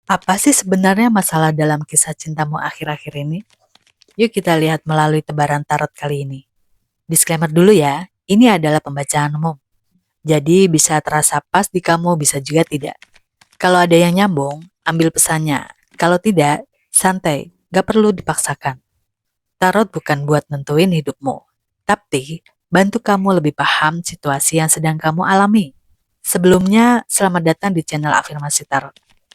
Apa sih sebenarnya masalah dalam kisah cintamu akhir-akhir ini? Yuk kita lihat melalui tebaran tarot kali ini. Disclaimer dulu ya, ini adalah pembacaan umum. Jadi bisa terasa pas di kamu, bisa juga tidak. Kalau ada yang nyambung, ambil pesannya. Kalau tidak, santai, gak perlu dipaksakan. Tarot bukan buat nentuin hidupmu, tapi bantu kamu lebih paham situasi yang sedang kamu alami. Sebelumnya, selamat datang di channel Afirmasi Tarot.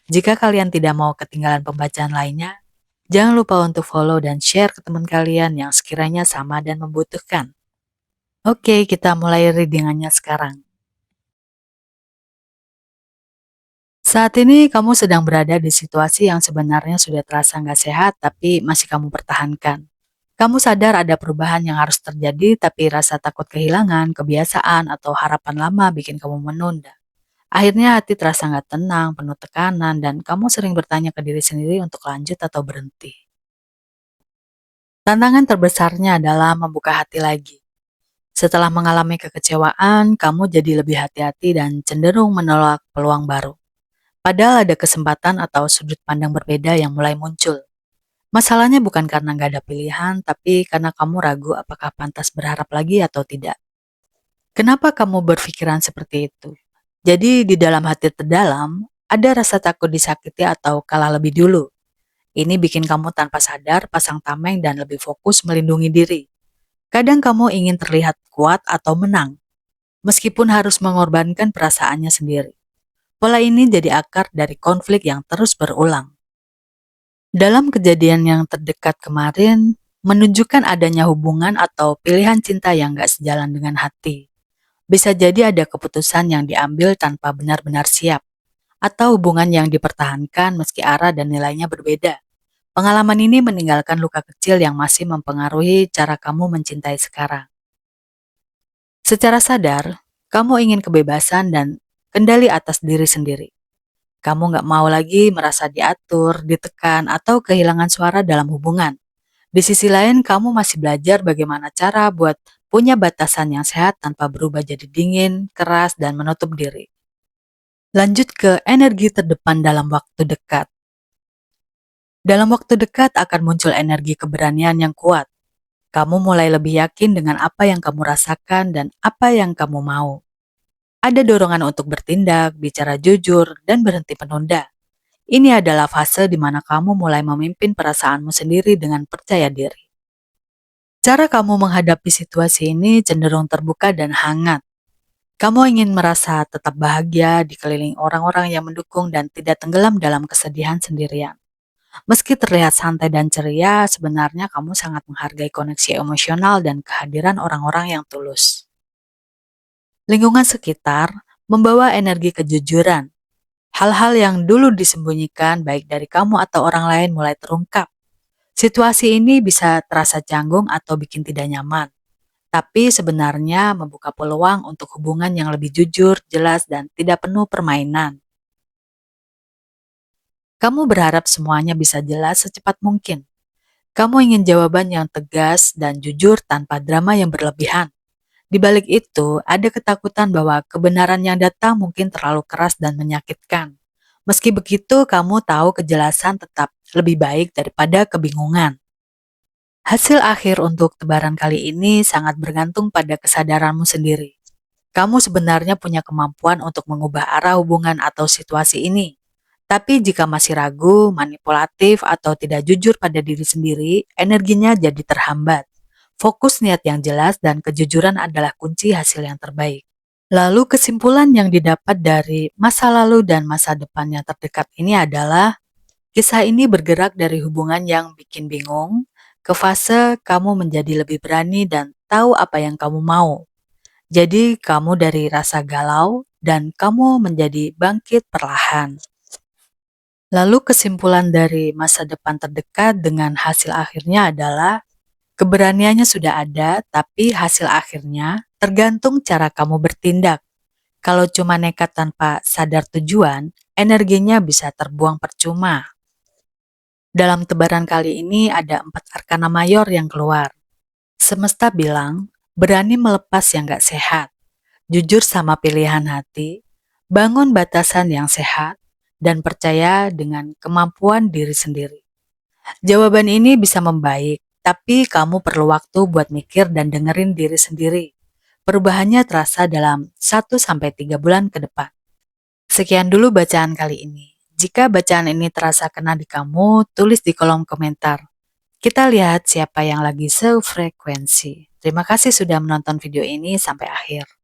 Jika kalian tidak mau ketinggalan pembacaan lainnya, jangan lupa untuk follow dan share ke teman kalian yang sekiranya sama dan membutuhkan. Oke, kita mulai readingannya sekarang. Saat ini kamu sedang berada di situasi yang sebenarnya sudah terasa nggak sehat, tapi masih kamu pertahankan. Kamu sadar ada perubahan yang harus terjadi, tapi rasa takut kehilangan, kebiasaan, atau harapan lama bikin kamu menunda. Akhirnya hati terasa nggak tenang, penuh tekanan, dan kamu sering bertanya ke diri sendiri untuk lanjut atau berhenti. Tantangan terbesarnya adalah membuka hati lagi. Setelah mengalami kekecewaan, kamu jadi lebih hati-hati dan cenderung menolak peluang baru. Padahal ada kesempatan atau sudut pandang berbeda yang mulai muncul. Masalahnya bukan karena nggak ada pilihan, tapi karena kamu ragu apakah pantas berharap lagi atau tidak. Kenapa kamu berpikiran seperti itu? Jadi di dalam hati terdalam, ada rasa takut disakiti atau kalah lebih dulu. Ini bikin kamu tanpa sadar pasang tameng dan lebih fokus melindungi diri. Kadang kamu ingin terlihat kuat atau menang, meskipun harus mengorbankan perasaannya sendiri. Pola ini jadi akar dari konflik yang terus berulang. Dalam kejadian yang terdekat kemarin, menunjukkan adanya hubungan atau pilihan cinta yang gak sejalan dengan hati. Bisa jadi ada keputusan yang diambil tanpa benar-benar siap, atau hubungan yang dipertahankan meski arah dan nilainya berbeda. Pengalaman ini meninggalkan luka kecil yang masih mempengaruhi cara kamu mencintai sekarang. Secara sadar, kamu ingin kebebasan dan kendali atas diri sendiri. Kamu nggak mau lagi merasa diatur, ditekan, atau kehilangan suara dalam hubungan. Di sisi lain, kamu masih belajar bagaimana cara buat punya batasan yang sehat tanpa berubah jadi dingin, keras, dan menutup diri. Lanjut ke energi terdepan dalam waktu dekat. Dalam waktu dekat akan muncul energi keberanian yang kuat. Kamu mulai lebih yakin dengan apa yang kamu rasakan dan apa yang kamu mau. Ada dorongan untuk bertindak, bicara jujur, dan berhenti menunda. Ini adalah fase di mana kamu mulai memimpin perasaanmu sendiri dengan percaya diri. Cara kamu menghadapi situasi ini cenderung terbuka dan hangat. Kamu ingin merasa tetap bahagia dikelilingi orang-orang yang mendukung dan tidak tenggelam dalam kesedihan sendirian. Meski terlihat santai dan ceria, sebenarnya kamu sangat menghargai koneksi emosional dan kehadiran orang-orang yang tulus. Lingkungan sekitar membawa energi kejujuran. Hal-hal yang dulu disembunyikan baik dari kamu atau orang lain mulai terungkap. Situasi ini bisa terasa canggung atau bikin tidak nyaman, tapi sebenarnya membuka peluang untuk hubungan yang lebih jujur, jelas, dan tidak penuh permainan. Kamu berharap semuanya bisa jelas secepat mungkin. Kamu ingin jawaban yang tegas dan jujur tanpa drama yang berlebihan. Di balik itu, ada ketakutan bahwa kebenaran yang datang mungkin terlalu keras dan menyakitkan. Meski begitu, kamu tahu kejelasan tetap lebih baik daripada kebingungan. Hasil akhir untuk tebaran kali ini sangat bergantung pada kesadaranmu sendiri. Kamu sebenarnya punya kemampuan untuk mengubah arah hubungan atau situasi ini. Tapi jika masih ragu, manipulatif, atau tidak jujur pada diri sendiri, energinya jadi terhambat. Fokus niat yang jelas dan kejujuran adalah kunci hasil yang terbaik. Lalu kesimpulan yang didapat dari masa lalu dan masa depan yang terdekat ini adalah kisah ini bergerak dari hubungan yang bikin bingung ke fase kamu menjadi lebih berani dan tahu apa yang kamu mau. Jadi kamu dari rasa galau dan kamu menjadi bangkit perlahan. Lalu kesimpulan dari masa depan terdekat dengan hasil akhirnya adalah keberaniannya sudah ada, tapi hasil akhirnya tergantung cara kamu bertindak. Kalau cuma nekat tanpa sadar tujuan, energinya bisa terbuang percuma. Dalam tebaran kali ini ada 4 arkana mayor yang keluar. Semesta bilang, berani melepas yang gak sehat, jujur sama pilihan hati, bangun batasan yang sehat, dan percaya dengan kemampuan diri sendiri. Jawaban ini bisa membaik, tapi kamu perlu waktu buat mikir dan dengerin diri sendiri. Perubahannya terasa dalam 1 sampai 3 bulan ke depan. Sekian dulu bacaan kali ini. Jika bacaan ini terasa kena di kamu, tulis di kolom komentar. Kita lihat siapa yang lagi sefrekuensi. Terima kasih sudah menonton video ini sampai akhir.